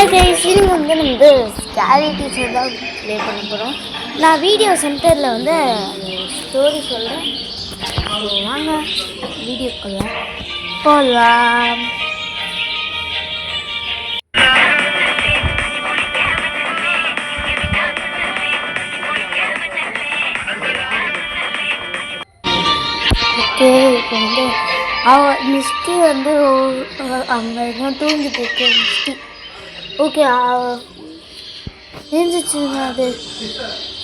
Hi guys, இது வந்து நம்ம ஸ்கேரி டீச்சர் தான் ப்ளே பண்ண போகிறோம். நான் வீடியோ சென்டரில் வந்து ஸ்டோரி சொல்கிறேன். வாங்க வீடியோக்குள்ள போகலாம். ஓகே, இப்போ வந்து மிஸ்டி வந்து அங்கே தான் தூங்கிட்டு இருக்கு மிஸ்டி. ஓகே, எழுந்துச்சுங்க. அது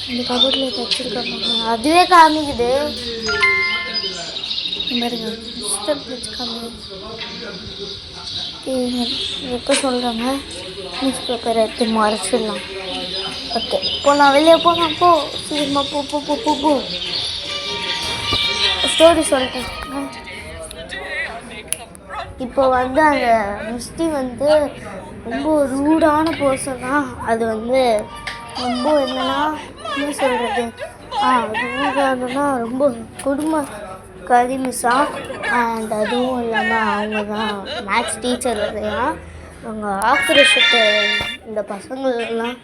இந்த கபோர்டில் தச்சிருக்காங்க, அதுவே காமிக்குது பாருங்க. மிஸ்டர் பிடிச்சி காமிக்குது. எப்போ சொல்கிறாங்க நியூஸ் பேப்பரை எடுத்து மறைச்சிடலாம். ஓகே, போகலாம், வெளியே போகலாம். போ சீக்கிரமா, போ போ போ போ போ ஸ்டோரி சொல்லிட்டேன். இப்போ வந்து அந்த மிஸ்டி வந்து ரொம்ப ரூடான பர்சனாக, அது வந்து ரொம்ப என்னன்னா என்ன சொல்கிறது, ரூடானா ரொம்ப குடும்ப கரிமிஸா. அண்ட் அதுவும் இல்லாமல் அவங்க தான் மேக்ஸ் டீச்சர் இல்லையா, அவங்க ஆக்ரோஷத்தை இந்த பசங்களெலாம்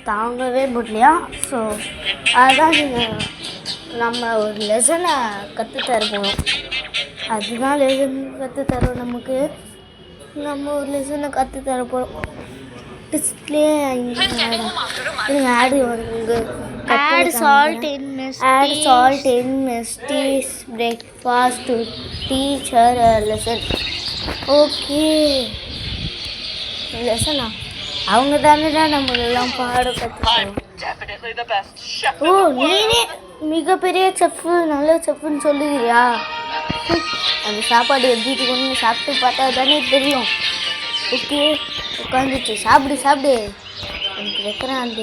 தாங்கவே முடியலையா. ஸோ அதுதான் நீங்கள் நம்ம ஒரு லெசனை கற்றுத்தருவோம். அதுதான் லெசன் கற்றுத்தரோம். நம்ம ஒரு லெசனை கற்றுத்தர போகிறோம். டிஸ்பிளே ஆடு வருங்க. Add salt in Misty's breakfast to teacher lesson. Okay, லெசனா அவங்க தானே தான் நம்மளெல்லாம் பாடம் கற்றுக்கணும். ஓ, நீனே மிகப்பெரிய செஃப்பு, நல்ல செஃப்புன்னு சொல்லுகிறியா? அந்த சாப்பாடு எப்படி இருக்குன்னு சாப்பிட்டு பார்த்தா தானே தெரியும். ஓகே, உட்காந்துச்சு, சாப்பிடு. எனக்கு வைக்கிறேன். அந்த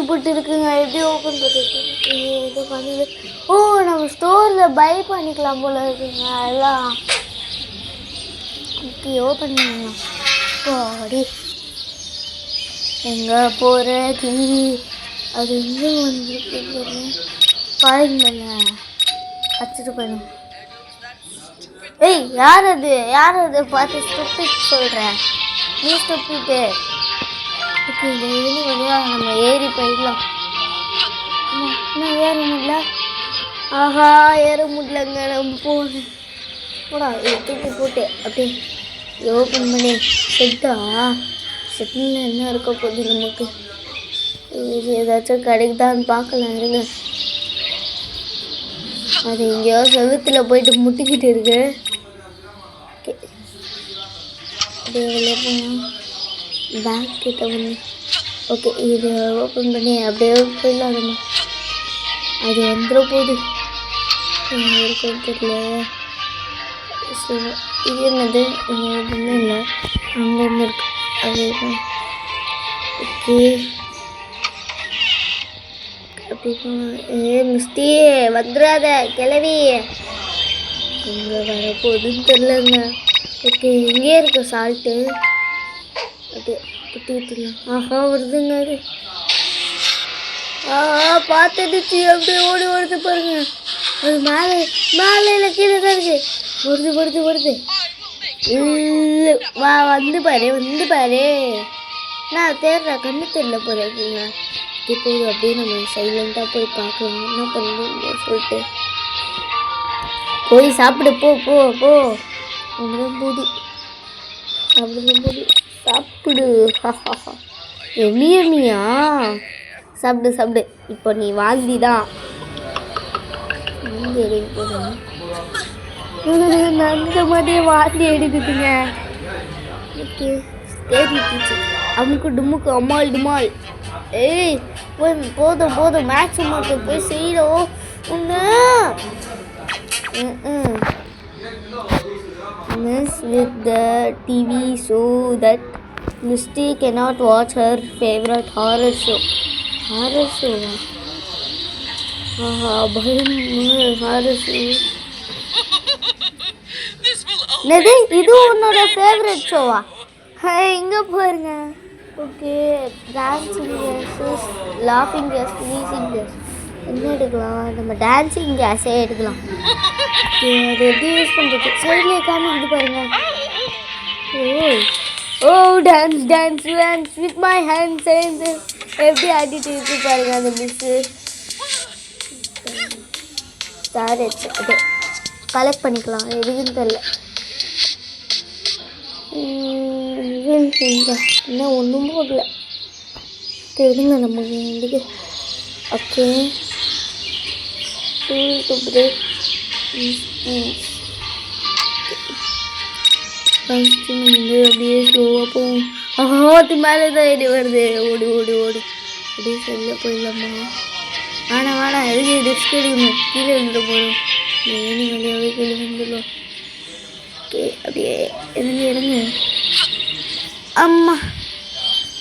புட்டு இருக்குங்க, எப்படி ஓப்பன் பண்ணிருக்கு இது பண்ணுது. ஓ, நம்ம ஸ்டோரில் பை பண்ணிக்கலாம் போல இருக்குங்க எல்லாம். ஓகே, ஓப்பன் பண்ணிக்கலாம். போடி எங்கே போகிறது, அது எங்கே வந்துருக்கு பாருங்க, வச்சுட்டு போயிடும். ஏய், யார் அது பார்த்து ஸ்டூபிட் சொல்கிறேன், நீ ஸ்டூபிட்டு. ஓகே, இந்த வழியாக நம்ம ஏறி போயிடலாம். ஏற முடியல. ஆஹா, ஏற முடியலங்க. நம்ம போடா, தூக்கி போட்டு அப்படியே ஓப்பன் பண்ணி செட்டில் என்ன இருக்க போகுது நமக்கு. ஏதாச்சும் கிடைக்குதான்னு பார்க்கலாம் இருங்க. அது எங்கேயோ செவத்தில் போயிட்டு முட்டிக்கிட்டு இருக்கு. ஓகே, அப்படியே வெளியே போகலாம். பேக் கிட்ட வந்து ஓகே, இது ஓப்பன் பண்ணி அப்படியே போயிடலாம். நம்ம அது வந்துட போகுது இருக்கும் தெரியல. இது என்னது, ஒன்றும் இல்லை, அங்கே ஒன்று இருக்கு. அது ஓகே, மிஸ்டி வந்துடாத கிளவி, எங்கே வரப்போகுதுன்னு தெரிலங்க. ஓகே, இங்கே இருக்கு சால்ட்டு. அப்படியே குட்டி விட்டுலாம். ஆஹா, வருதுங்க அது. பார்த்துடுச்சு, அப்படியே ஓடி வருது பாருங்க. அது மேலே கீழே தான் இருக்கு. வருது வா, வந்து பாரு. நான் தேடுறேன், கண்ணு தெரியல போல இருக்குங்க. இப்போது அப்படியே நம்ம சைலண்டாக போய் பார்க்கலாம் என்ன பண்ணணும் சொல்லிட்டு. போய் சாப்பிடு, போ அங்கதான் போது. சாப்பிடு. எம்மியா சாப்பிடு. இப்போ நீ வாந்தி தான். அந்த மாதிரி வாந்தி எடுக்குதுங்க. ஓகே, சரி டீச்சர், அமுக்கு டுமுக்கு அம்மாள் டுமாள். ஏய், போதும் மேக்ஸ் மட்டும் போய் செய்யணும் ஒன்று. Mess with the TV so that Misty cannot watch her favorite horror show. Horror show? Horror show. இது உன்னோட ஃபேவரட் ஷோவா? இங்கே பாருங்க. ஓகே, டான்ஸிங் கேஸஸ், லாஃபிங் கேஸ், ஸ்னீசிங் கேஸ் என்ன எடுக்கலாம்? நம்ம டான்ஸிங் கேஸே எடுக்கலாம். ஓகே, அது எப்படி யூஸ் பண்ணுறது? சைட்லேயே காமிக்குது பாருங்க. ஓ, ஓ dance dance dance with my hands எப்படி ஆடிட்டு இருக்கு பாருங்க அந்த மிஸ்ஸு. ஸ்டார் வச்சு அது கலெக்ட் பண்ணிக்கலாம் எதுக்குன்னு தெரியல. இன்னும் ஒன்றும் போடல. தெரியுங்க நமக்கு வந்துட்டு. ஓகே பிரேக் ஃபஸ்ட்டு வந்து அப்படியே ஸ்லோவாக போகும். அது மேலே தான் ஏறி வருது. ஓடு ஓடு ஓடு அப்படியே சரியாக போயிடலாமா? வேணாம் வேணாம் எதுக்கு ரிஸ்க் எடுக்கணும்? கீழே விழுந்துட போகிறோம். ஏனி வழியாகவே கீழே விழுந்துடலாம். ஓகே அப்படியே இறங்கி இறங்க. அம்மா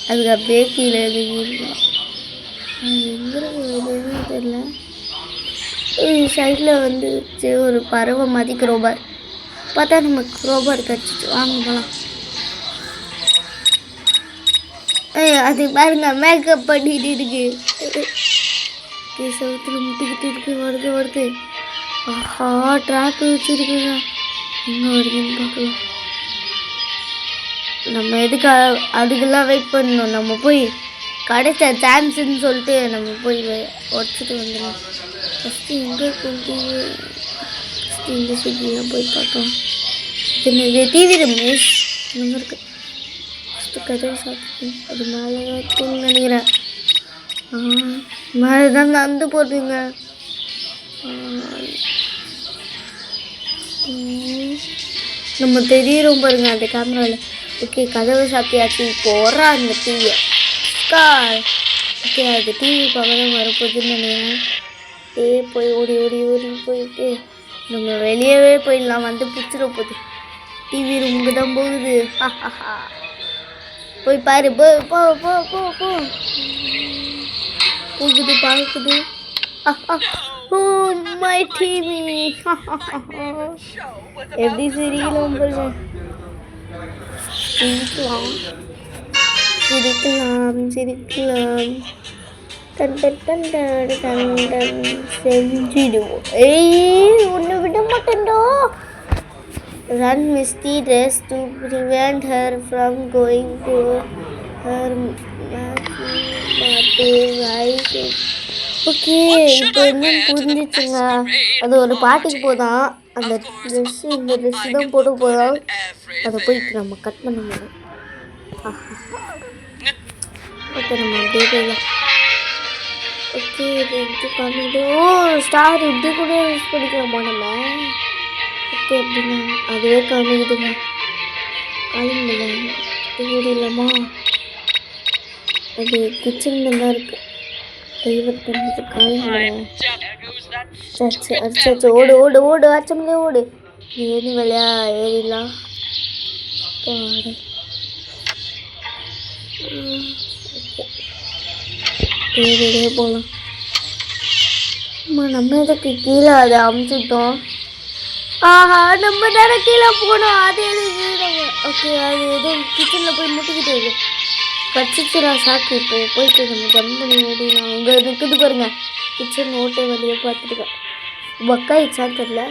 அதுக்கு அப்படியே கீழே எதுவும் எங்கே தெரியல. சைடில் வந்து ஒரு பறவை மாதிரி க்ரோபார் பார்த்தா நம்ம க்ரோபார் கடிச்சிட்டு வாங்க போகலாம். அது பாருங்க மேக்கப் பண்ணிட்டு இருக்கு. சவுத்தில் முட்டிக்கிட்டு இருக்கு. வருது வருது. ஆஹா ட்ராக்கு வச்சுருக்குங்க. எங்கே வருதுன்னு பார்க்கலாம். நம்ம எதுக்கு அதுக்கெல்லாம் வெயிட் பண்ணணும்? நம்ம போய் கிடைச்ச சான்ஸுன்னு சொல்லிட்டு நம்ம போய் உடச்சிட்டு வந்துடலாம். ஃபஸ்ட்டு எங்கே கொண்டு ஃபஸ்ட்டு இந்த சைட்லாம் போய் பார்க்கலாம். இது டிவி ரமேஷ் இங்கே இருக்கு. ஃபஸ்ட்டு கதவை சாப்பிட்டு அது மேலே தான் இருக்குன்னு நினைக்கிறேன். மேலே தான் நடந்து போடுறீங்க. நம்ம தெரியுறோம் பாருங்க அந்த கேமராவில். ஓகே கதவை சாப்பிட்டியாச்சு. இப்போ வர்றா அந்த டிவியை. ஓகே அது டிவி பார்க்க வரப்போகுதுன்னு நினைக்கிறேன். போய் ஓடி ஓடி ஓடி போயிட்டு நம்ம வெளியவே போயிடலாம். வந்து பிடிச்சிட போகுது. டிவி ரூமுக்கு தான் போகுது. போய் பாரு. போ போ போ போ போ போகுது பார்க்குது. ஓ மை டிவி எப்படி சிரிக்கலாம் பாருங்க. சிரிக்கலாம் சிரிக்கலாம் சிரிக்கலாம். டன் டன் டன் டன் டன் டன் செஞ்சிடுவோம். ஒன்று விட மாட்டேன்டோ. Run Misty dress to prevent her from going to her okay இப்போ என்ன புரிஞ்சிச்சுங்க. அது ஒரு பாட்டுக்கு போதான். அந்த ட்ரெஸ்ஸு இந்த ட்ரெஸ்ஸு தான் போட்டு போதான். அதை போயிட்டு நம்ம கட் பண்ண முடியும். ஓகே நம்ம அப்படியே போயிடலாம். ஓகே இது எப்படி காமிது? ஓ ஸ்டார் இப்படி கூட யூஸ் பண்ணிக்கலாமா நம்ம? ஓகே எப்படிங்க அதுவே காமிக்குதுங்க. காமிங்க இது கூட இல்லாமா? அது கிச்சனில் தான் இருக்குது. டைவர்ட் பண்ணுறது காமிங்க. சச்சு அடிச்சாச்சு. ஓடு ஓடு ஓடு ஆச்சம்லே ஓடு. ஏறி விளையா ஏறிடலாம். பாடு ஏறிடே போகலாம். நம்ம எதுக்கு கீழே அதை அமுச்சுட்டோம்? ஆஹா நம்ம தானே கீழே போனோம். அது எதுக்கு நம்ம ஓகே அது எதுவும் கிச்சனில் போய் முட்டிக்கிட்டு இருக்கு. கச்சிச்சுரா சாக்கு. இப்போ போயிட்டு நம்ம ஜம் பண்ணி ஓடிலாம். அங்கே இருக்குது பாருங்க கிச்சன் ஓட்டை வழியை பார்த்துருக்கேன். பக்காயிச்சான்னு தெரில.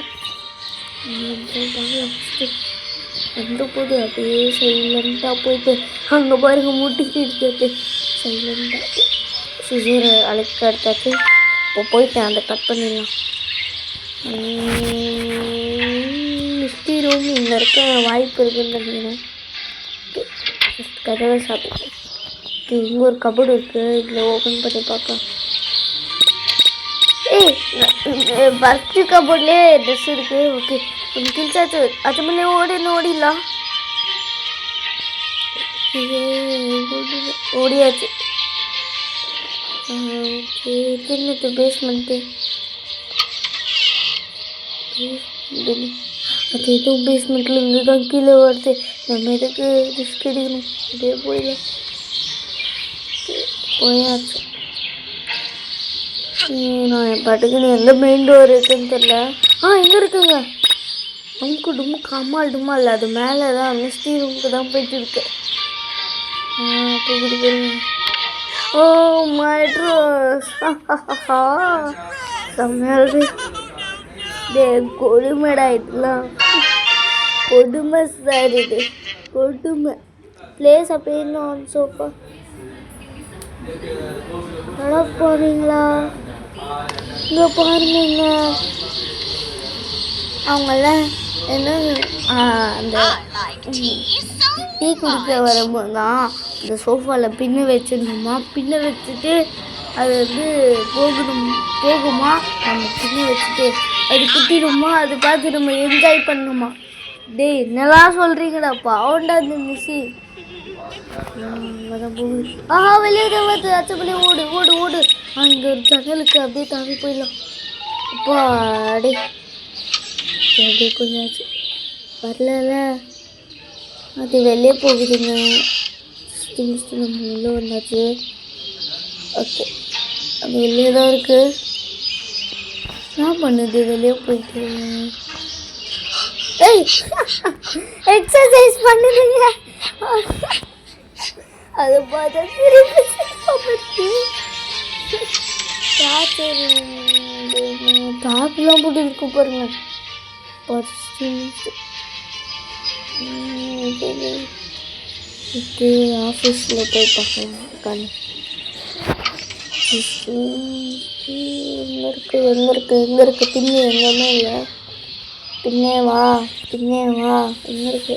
அந்த போது அப்படியே சைலண்ட்டாக போயிட்டு அங்கே பாருங்க முட்டிக்கிட்டு இருக்கிறது. சைலண்ட்டாக சிசரை அழைக்க எடுத்தாச்சு. இப்போ போயிட்டேன் அதை கட் பண்ணிடலாம். மிஸ்டி ரூம் இங்கே இருக்க வாய்ப்பு இருக்குன்னு நினைக்கிறேன். கதவை சாப்பிட்டு இங்கே ஒரு கபோர்டு இருக்குது. இதில் ஓப்பன் பண்ணி பார்க்கலாம். ஃபஸ்ட்டு கபோர்ட்லேயே ட்ரெஸ் இருக்குது. ஓகே கொஞ்சம் கிழிச்சாச்சு. அது முன்னே ஓடிடலாம். ஓடியாச்சு. ஓகே திரும்ப பேஸ்மெண்ட்டு அது எதுவும் பேஸ்மெண்ட்டில் இருந்து தான் கீழே வருது. நம்ம எதுக்கு ரிஸ்க் எடுக்கணும்? அப்படியே போயிடலாம். போயாச்சு. நான் என் பாட்டுக்கு எங்கே மெயின் டோர் இருக்குன்னு தெரில. எங்கே இருக்குங்க? அமுக்கு டுமுக்கு அம்மாள் டும்மாள். அது மேலே தான் மிஸ்டி ரூமுக்கு தான் போயிட்டு இருக்கு. போய்கிட்டு போயிருங்க. Oh my dress செம்மையாது. கொடுமைடா இதெல்லாம். கொடுமை சார் இது கொடுமை. place a pain on sofa. அட போறீங்களா? இங்கே பாருங்க, அவங்கெல்லாம் என்ன அந்த டீ குடிக்க வரும்போது தான் இந்த சோஃபாவில் பின்ன வச்சிடணுமா, பின்ன வச்சுட்டு அது வந்து போகுமா, நம்ம பின்ன வச்சுட்டு அது குத்திடுமா, அது பார்த்து நம்ம என்ஜாய் பண்ணணுமா. டேய் என்னெல்லாம் சொல்கிறீங்கடா, பாவண்டா இந்த மிஸ்ஸு. ஆஹா வெளியே வருது, அச்சப்பள்ளி ஓடு ஓடு ஓடு. இங்கே ஒரு ஜன்னலுக்கு அப்படியே தாவி போயிடலாம். அப்பா அடே அப்படியே கொஞ்சாச்சு வரல, அது வெளியே போகுதுங்க. நம்ம உள்ளே வந்தாச்சு. ஓகே அது வெளியே தான் இருக்குது. என்ன பண்ணுது வெளியே போயிட்டு? ஏய் எக்ஸசைஸ் பண்ணுதுங்க. அதை பார்த்தா டாப்லாம் போட்டு இருக்கு பாருங்க. ஆஃபீஸில் போய் பார்க்கலாம். எங்கே இருக்கு பின்னு? எங்கேயுமே இல்லை. பின்னே வா எங்கே இருக்கு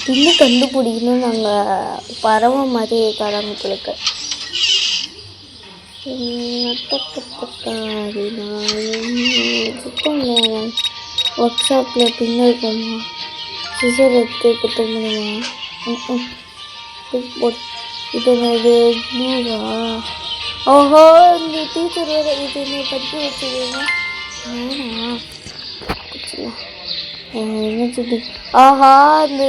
பின்னு? கண்டுபிடிக்கணும். நாங்கள் பறவை மாதிரி கடமைகளுக்கு ஒர்க் ஷாப்பில் பின்ன இருக்குமா? சிசர் எடுத்து குத்த முடியுமா? இது என்னது ப்ளூவா? ஓஹோ இந்த டீச்சர் வேறு இது என்ன படிக்க வச்சுருங்க. என்ன ஆஹா இந்த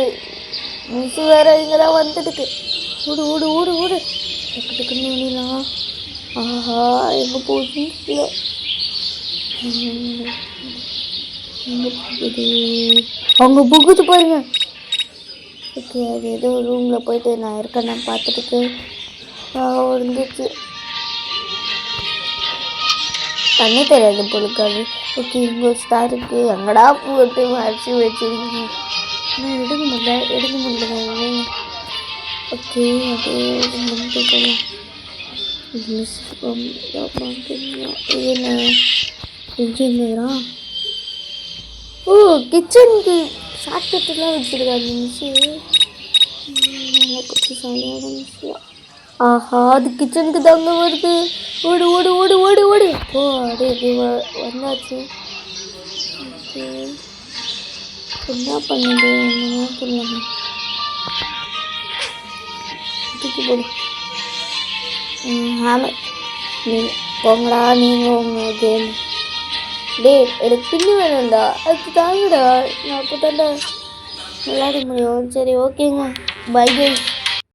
மிஸ் வேற இங்கெல்லாம் வந்துடுது. ஓடு ஓடு ஓடு ஓடு டக்கு டக்குன்னு ஓடிலாம். ஆஹா எங்கே போகுது? எங்கே போகுது? அவங்க புகுது பாருங்க. ஓகே அது ஏதோ ரூமில் போயிட்டு நான் இருக்கேன் நான் பார்த்துட்டு இருந்துச்சு. தண்ணி தெரியாது பொழுக்காது. ஓகே இங்கே ஒரு ஸ்டார் இருக்குது. எங்கடா போட்டு மறைச்சி வச்சுருக்கீங்க? நான் எடுக்க முடியல. ஓகே அப்படியே முடிஞ்சு போகலாம். மிஸ் இது என்ன இன்ஜினியரா? ஓ கிச்சனுக்கு ஷார்ட்கட்டெல்லாம் வச்சுருக்காங்க மிஸ்ஸு. நல்லா புத்திசாலியான மிஸ்ஸு. ஆஹா அது கிச்சனுக்கு தாங்க வருது. ஓடு ஓடு ஓடு ஓடு ஓடு. ஓ அப்படியே வந்தாச்சு. ஓகே என்ன பண்ணுது ஒன்றுமே சொல்லாங்க. தூக்கி போடு. ஆமாம் போங்கடா நீங்கள் உங்கள் கேம். டே எனக்கு பின்னி வேணும்டா, அது தாங்கடா, நான் அப்போ தாண்டா விளையாட முடியும். சரி ஓகேங்க, பை கைஸ்.